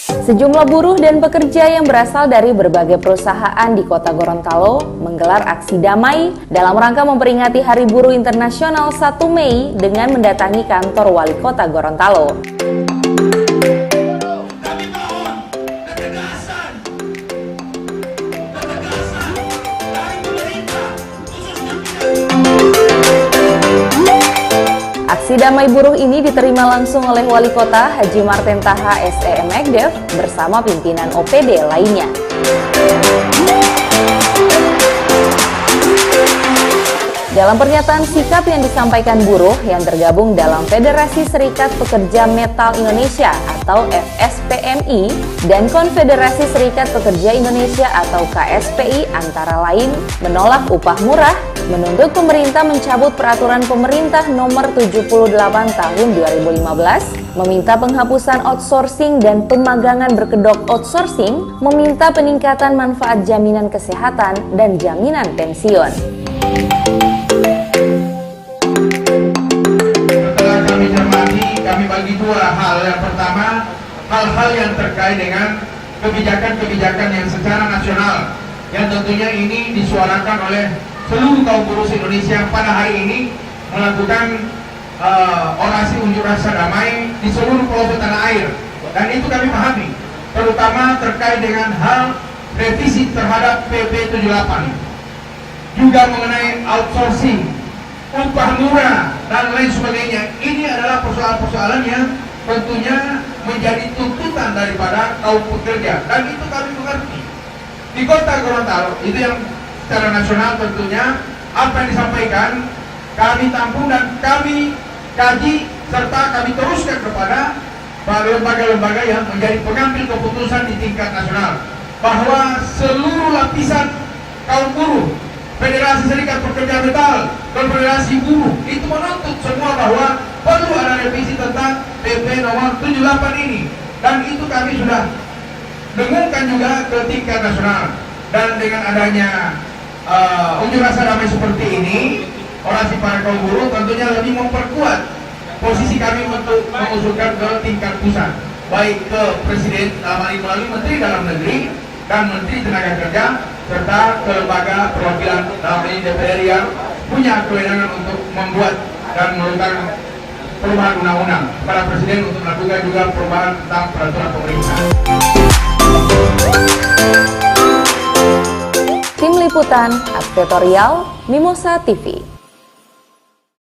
Sejumlah buruh dan pekerja yang berasal dari berbagai perusahaan di Kota Gorontalo menggelar aksi damai dalam rangka memperingati Hari Buruh Internasional 1 Mei dengan mendatangi kantor Wali Kota Gorontalo. Aksi damai buruh ini diterima langsung oleh Wali Kota Haji Marten Taha SEMekDev bersama pimpinan OPD lainnya. Dalam pernyataan sikap yang disampaikan buruh yang tergabung dalam Federasi Serikat Pekerja Metal Indonesia atau FSPMI dan Konfederasi Serikat Pekerja Indonesia atau KSPI antara lain menolak upah murah, menuntut pemerintah mencabut peraturan pemerintah nomor 78 tahun 2015, meminta penghapusan outsourcing dan pemagangan berkedok outsourcing, meminta peningkatan manfaat jaminan kesehatan dan jaminan pensiun. Setelah kami cermati, kami bagi dua hal. Yang pertama, hal-hal yang terkait dengan kebijakan-kebijakan yang secara nasional, yang tentunya ini disuarakan oleh seluruh kaum buruh Indonesia pada hari ini melakukan orasi unjuk rasa damai di seluruh pelosok tanah air, dan itu kami pahami, terutama terkait dengan hal revisi terhadap PP 78, juga mengenai outsourcing, upah murah dan lain sebagainya. Ini adalah persoalan-persoalan yang tentunya menjadi tuntutan daripada kaum pekerja, dan itu kami mengerti. Di Kota Gorontalo itu yang secara nasional tentunya apa yang disampaikan kami tampung dan kami kaji serta kami teruskan kepada lembaga-lembaga yang menjadi pengambil keputusan di tingkat nasional, bahwa seluruh lapisan kaum buruh, Federasi Serikat Pekerja Metal, Konfederasi Buruh itu menuntut semua bahwa perlu ada revisi tentang PP nomor 78 ini, dan itu kami sudah dengungkan juga ke tingkat nasional. Dan dengan adanya unjuk rasa damai seperti ini, orasi para kaum buruh tentunya lebih memperkuat posisi kami untuk mengusulkan ke tingkat pusat, baik ke Presiden dalam hal ini melalui Menteri Dalam Negeri dan Menteri Tenaga Kerja, serta ke lembaga perwakilan dalam ini DPR yang punya kewenangan untuk membuat dan melakukan perubahan undang-undang kepada Presiden untuk melakukan juga perubahan tentang peraturan pemerintah. Tim Liputan, Advertorial, Mimosa TV.